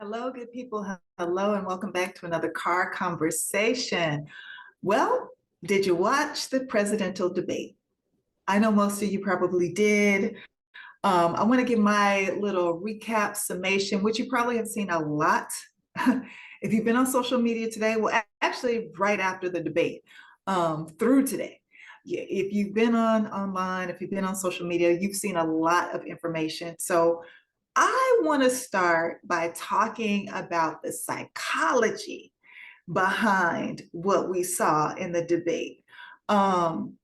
Hello, good people. Hello, and welcome back to another car conversation. Well, did you watch the presidential debate? I know most of you probably did. I want to give my little recap summation, which you probably have seen a lot. If you've been on social media today, well, actually, right after the debate, through today. If you've been online, if you've been on social media, you've seen a lot of information. So I want to start by talking about the psychology behind what we saw in the debate. Um,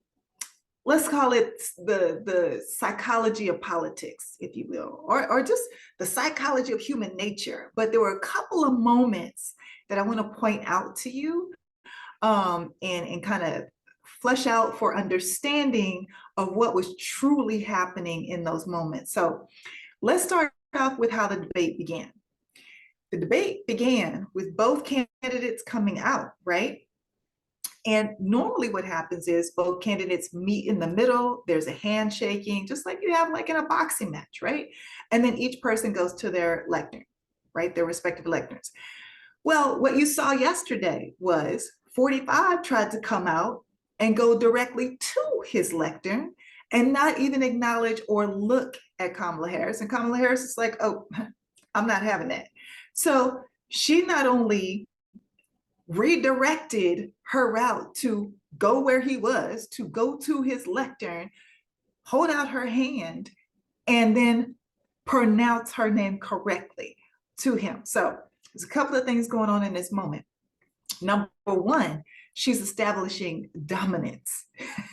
let's call it the psychology of politics, if you will, or just the psychology of human nature. But there were a couple of moments that I want to point out to you and kind of flesh out for understanding of what was truly happening in those moments. So let's start off with how the debate began. The debate began with both candidates coming out, right? And normally what happens is both candidates meet in the middle, there's a handshaking, just like you have like in a boxing match, right? And then each person goes to their lectern, right? Their respective lecterns. Well, what you saw yesterday was 45 tried to come out and go directly to his lectern and not even acknowledge or look at Kamala Harris. And Kamala Harris is like, oh, I'm not having that. So she not only redirected her route to go where he was, to go to his lectern, hold out her hand, and then pronounce her name correctly to him. So there's a couple of things going on in this moment. Number one, she's establishing dominance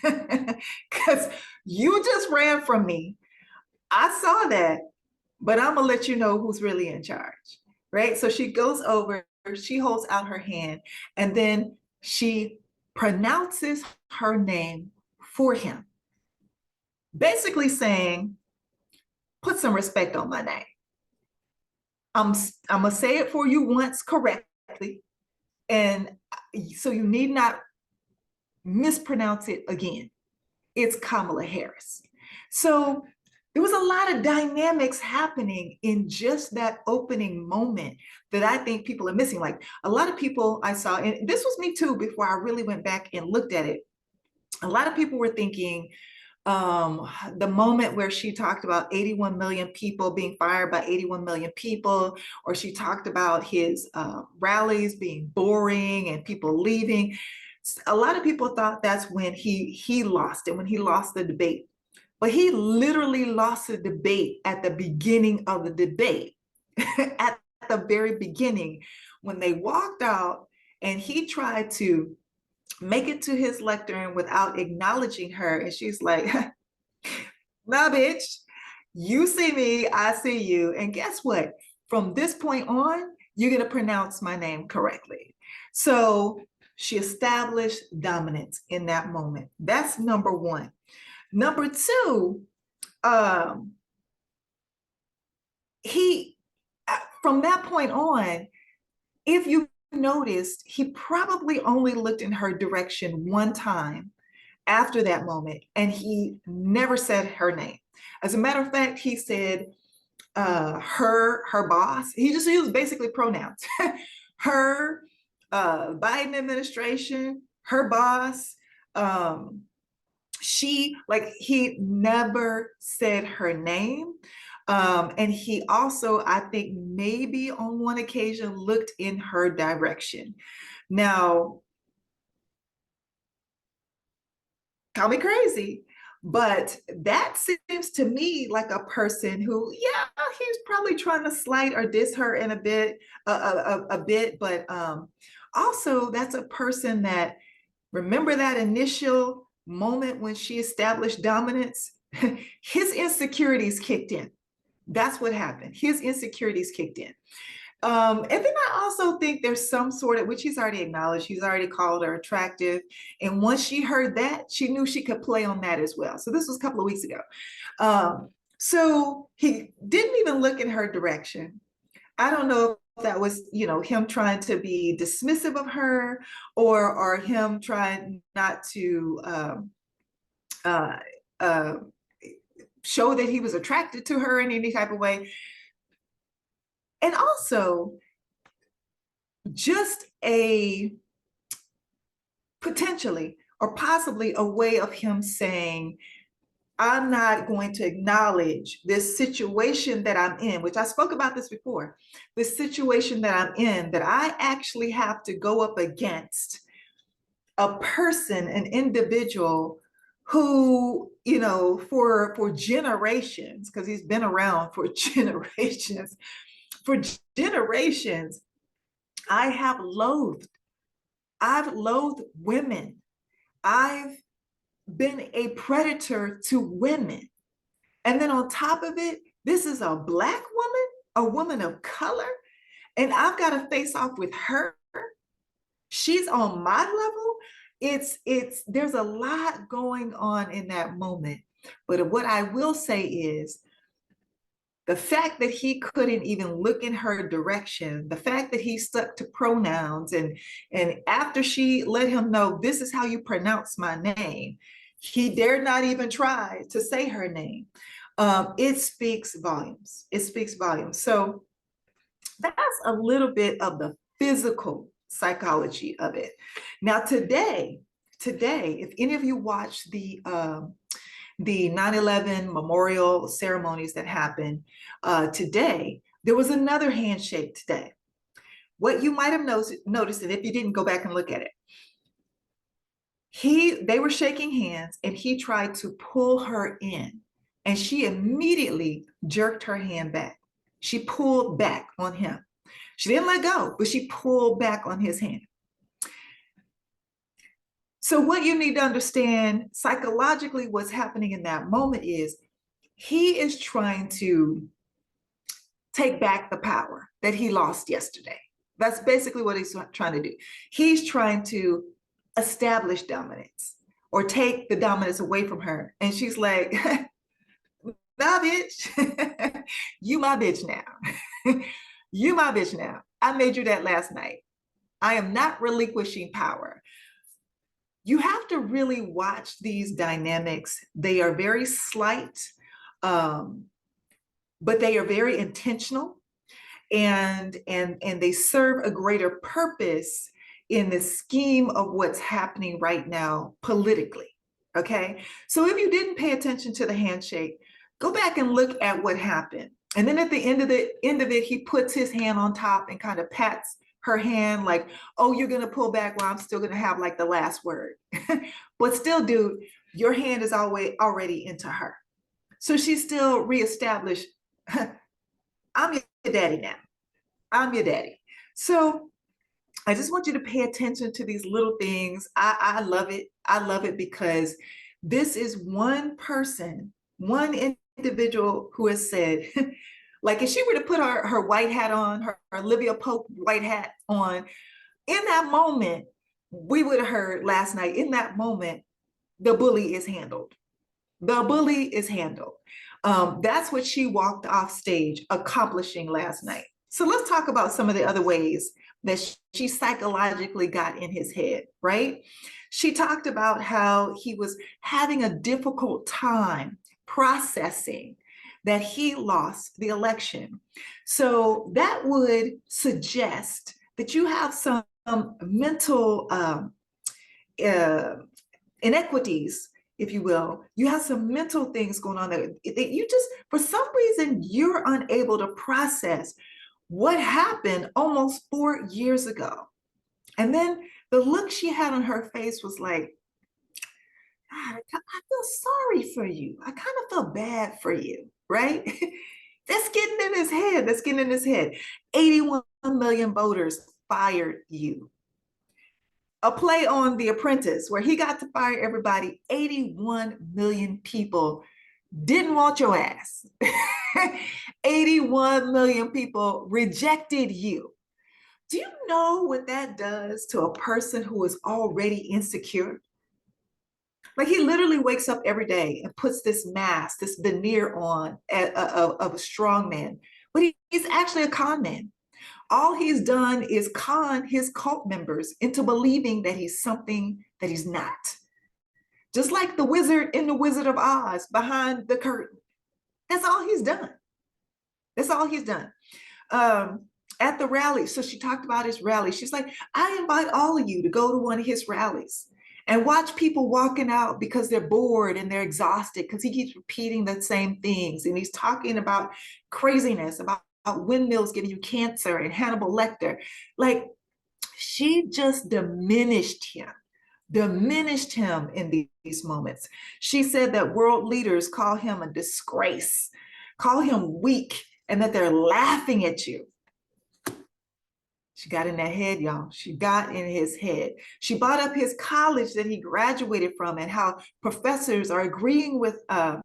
because you just ran from me. I saw that, but I'm gonna let you know who's really in charge, right? So she goes over, she holds out her hand, and then she pronounces her name for him, basically saying, put some respect on my name. I'm gonna say it for you once correctly, and so you need not mispronounce it again. It's Kamala Harris. So there was a lot of dynamics happening in just that opening moment that I think people are missing. Like a lot of people I saw, and this was me too before I really went back and looked at it. A lot of people were thinking the moment where she talked about 81 million people being fired by 81 million people, or she talked about his rallies being boring and people leaving. A lot of people thought that's when he lost it, when he lost the debate. But he literally lost the debate at the beginning of the debate, at the very beginning, when they walked out and he tried to make it to his lectern without acknowledging her. And she's like, nah, bitch, you see me, I see you. And guess what? From this point on, you're going to pronounce my name correctly. So she established dominance in that moment. That's number one. Number two, he, from that point on, if you noticed, he probably only looked in her direction one time after that moment, and he never said her name. As a matter of fact, he said her boss. He used basically pronouns. Her, Biden administration, her boss, she, like he never said her name. And he also, I think maybe on one occasion looked in her direction. Now, call me crazy, but that seems to me like a person who, yeah, he's probably trying to slight or diss her in a bit, but also that's a person that, remember that initial moment when she established dominance? His insecurities kicked in. That's what happened. His insecurities kicked in. And then I also think there's some sort of, which he's already acknowledged, he's already called her attractive. And once she heard that, she knew she could play on that as well. So this was a couple of weeks ago. So he didn't even look in her direction. I don't know if that was, him trying to be dismissive of her, or him trying not to uh, show that he was attracted to her in any type of way. And also just a potentially or possibly a way of him saying, I'm not going to acknowledge this situation that I'm in, which I spoke about this before, this situation that I'm in, that I actually have to go up against a person, an individual who, you know, for generations, because he's been around for generations, for generations, I have loathed. I've loathed women. I've been a predator to women. And then on top of it, this is a Black woman, a woman of color, and I've got to face off with her. She's on my level. There's a lot going on in that moment. But what I will say is the fact that he couldn't even look in her direction, the fact that he stuck to pronouns, and after she let him know this is how you pronounce my name, he dared not even try to say her name. It speaks volumes. It speaks volumes. So that's a little bit of the physical psychology of it. Now today, if any of you watch the 9/11 memorial ceremonies that happened today, there was another handshake today. What you might have noticed, and if you didn't, go back and look at it. They were shaking hands, and he tried to pull her in, and she immediately jerked her hand back. She pulled back on him. She didn't let go, but she pulled back on his hand. So what you need to understand psychologically, what's happening in that moment is he is trying to take back the power that he lost yesterday. That's basically what he's trying to do. He's trying to establish dominance or take the dominance away from her. And she's like, nah, bitch, you my bitch now. You my bitch now. I made you that last night. I am not relinquishing power. You have to really watch these dynamics. They are very slight, but they are very intentional, and they serve a greater purpose in the scheme of what's happening right now politically. Okay, so if you didn't pay attention to the handshake, go back and look at what happened. And then at the end of it, he puts his hand on top and kind of pats her hand like, oh, you're going to pull back? Well, I'm still going to have like the last word. But still, dude, your hand is already into her. So she's still reestablished, I'm your daddy now. I'm your daddy. So I just want you to pay attention to these little things. I love it. I love it because this is one person, one individual who has said, like if she were to put her white hat on, her Olivia Pope white hat on, in that moment, we would have heard last night, in that moment, the bully is handled. The bully is handled. That's what she walked off stage accomplishing last night. So let's talk about some of the other ways that she psychologically got in his head, right? She talked about how he was having a difficult time processing that he lost the election. So that would suggest that you have some mental inequities, if you will. You have some mental things going on that you just, for some reason, you're unable to process what happened almost 4 years ago. And then the look she had on her face was like, God, I feel sorry for you. I kind of feel bad for you, right? That's getting in his head. That's getting in his head. 81 million voters fired you. A play on The Apprentice where he got to fire everybody. 81 million people didn't want your ass. 81 million people rejected you. Do you know what that does to a person who is already insecure? Like he literally wakes up every day and puts this mask, this veneer on of a strong man, but he's actually a con man. All he's done is con his cult members into believing that he's something that he's not. Just like the wizard in The Wizard of Oz behind the curtain. That's all he's done. That's all he's done. at the rally. So she talked about his rally. She's like, I invite all of you to go to one of his rallies and watch people walking out because they're bored and they're exhausted because he keeps repeating the same things. And he's talking about craziness, about windmills giving you cancer and Hannibal Lecter. Like, she just diminished him in these moments. She said that world leaders call him a disgrace, call him weak, and that they're laughing at you. She got in that head, y'all. She got in his head. She brought up his college that he graduated from and how professors are agreeing with her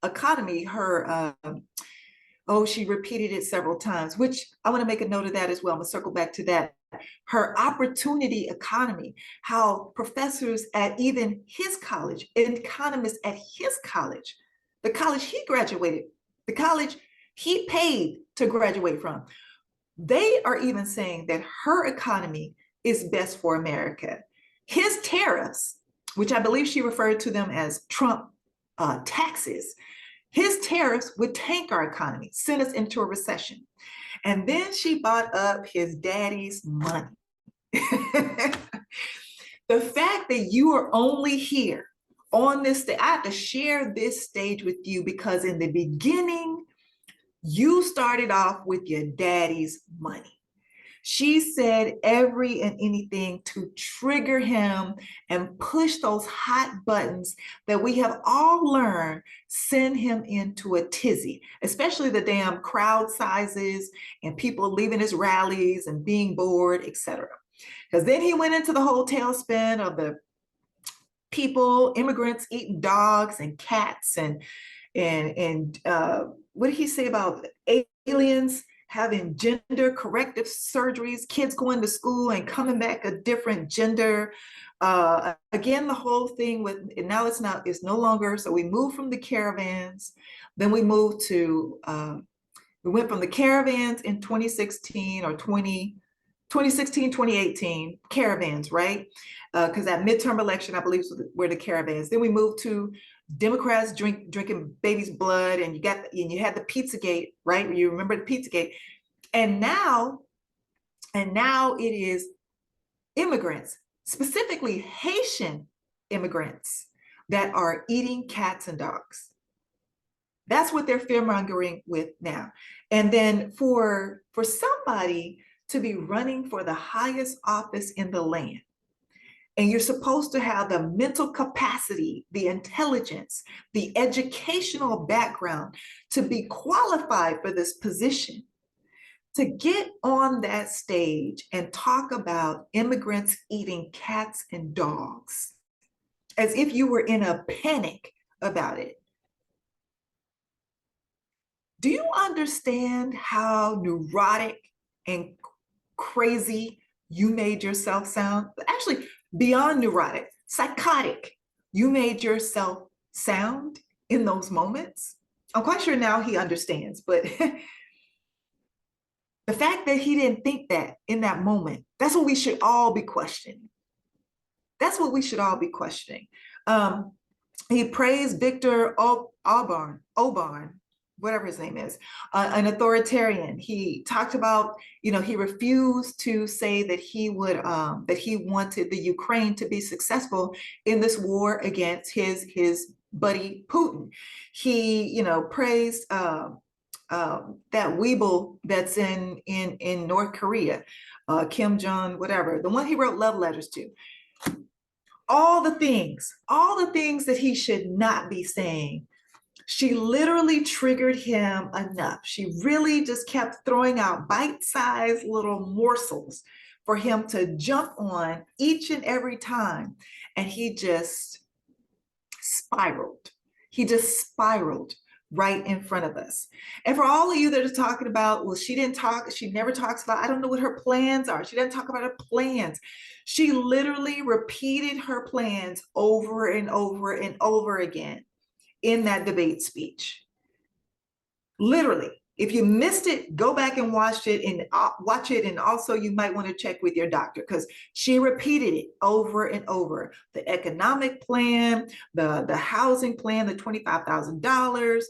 economy, she repeated it several times, which I want to make a note of that as well. I'm gonna circle back to that. Her opportunity economy, how professors at even his college, economists at his college, the college he graduated, the college he paid to graduate from, they are even saying that her economy is best for America. His tariffs, which I believe she referred to them as Trump taxes, his tariffs would tank our economy, send us into a recession. And then she bought up his daddy's money. The fact that you are only here on this stage, I have to share this stage with you because in the beginning, you started off with your daddy's money. She said every and anything to trigger him and push those hot buttons that we have all learned send him into a tizzy, especially the damn crowd sizes and people leaving his rallies and being bored, etc. Because then he went into the whole tailspin of the people, immigrants eating dogs and cats and what did he say about aliens having gender corrective surgeries, kids going to school and coming back a different gender. Again, the whole thing with, and now it's no longer, so we moved from the caravans, then we moved to, we went from the caravans in 2016 or 2016, 2018, caravans, right? Because that midterm election, I believe, were the caravans. Then we moved to Democrats drinking baby's blood, and you had the Pizzagate, right? You remember the Pizzagate, and now it is immigrants, specifically Haitian immigrants, that are eating cats and dogs. That's what they're fear-mongering with now. And then for somebody to be running for the highest office in the land, and you're supposed to have the mental capacity, the intelligence, the educational background to be qualified for this position, to get on that stage and talk about immigrants eating cats and dogs as if you were in a panic about it. Do you understand how neurotic and crazy you made yourself sound? Actually, beyond neurotic, psychotic, you made yourself sound in those moments. I'm quite sure now he understands, but the fact that he didn't think that in that moment, that's what we should all be questioning. That's what we should all be questioning. He praised Victor Auburn, whatever his name is, an authoritarian. He talked about, he refused to say that he wanted the Ukraine to be successful in this war against his buddy Putin. He, praised that weeble that's in North Korea, Kim Jong, whatever, the one he wrote love letters to. All the things that he should not be saying. She literally triggered him enough. She really just kept throwing out bite-sized little morsels for him to jump on each and every time. And he just spiraled. He just spiraled right in front of us. And for all of you that are talking about, well, she never talks about, I don't know what her plans are. She doesn't talk about her plans. She literally repeated her plans over and over and over again in that debate speech. Literally, If you missed it, go back and watch it, and also you might want to check with your doctor, because she repeated it over and over. The economic plan, the housing plan, the $25,000,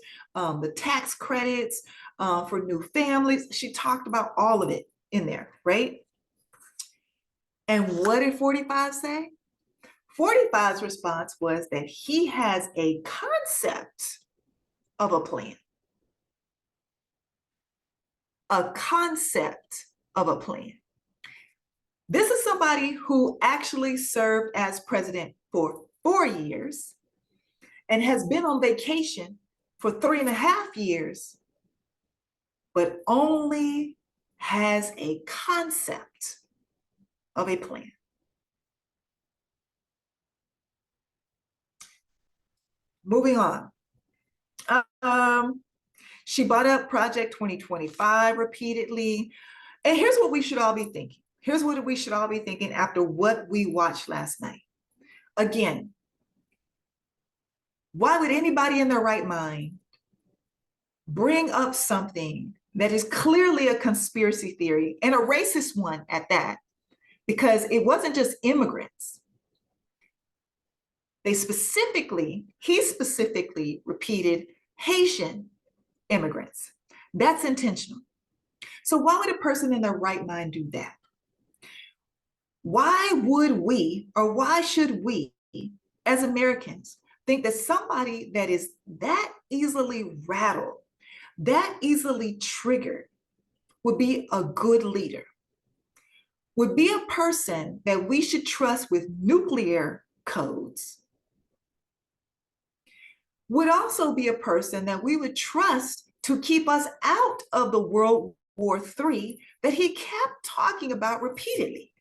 the tax credits for new families. She talked about all of it in there, right? And what did 45 say? 45's response was that he has a concept of a plan. A concept of a plan. This is somebody who actually served as president for 4 years and has been on vacation for 3.5 years, but only has a concept of a plan. Moving on. She brought up Project 2025 repeatedly. And here's what we should all be thinking. Here's what we should all be thinking after what we watched last night. Again, why would anybody in their right mind bring up something that is clearly a conspiracy theory, and a racist one at that? Because it wasn't just immigrants. He specifically repeated Haitian immigrants. That's intentional. So why would a person in their right mind do that? Why would we, or why should we, as Americans, think that somebody that is that easily rattled, that easily triggered, would be a good leader, would be a person that we should trust with nuclear codes, would also be a person that we would trust to keep us out of the World War III that he kept talking about repeatedly?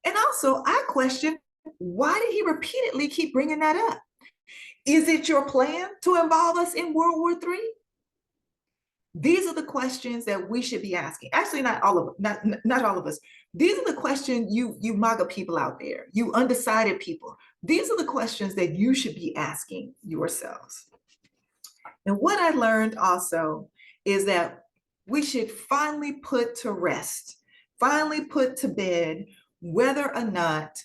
And also, I question, why did he repeatedly keep bringing that up? Is it your plan to involve us in World War III? These are the questions that we should be asking. Actually, not all of us. These are the questions you MAGA people out there, you undecided people. These are the questions that you should be asking yourselves. And what I learned also is that we should finally put to rest, finally put to bed, whether or not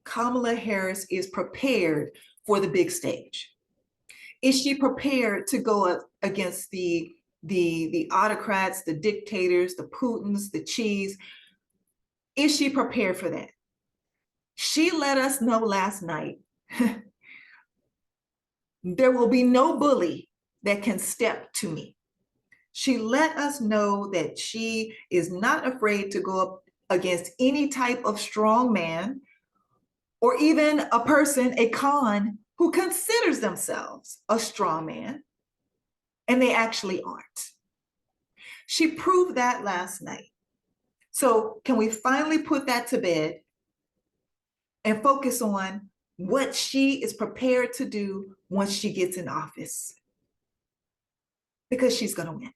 Kamala Harris is prepared for the big stage. Is she prepared to go up against the autocrats, the dictators, the Putins, the Xis? Is she prepared for that? She let us know last night, there will be no bully that can step to me. She let us know that she is not afraid to go up against any type of strong man, or even a person, a con, who considers themselves a strong man, and they actually aren't. She proved that last night. So can we finally put that to bed and focus on what she is prepared to do once she gets in office? Because she's going to win.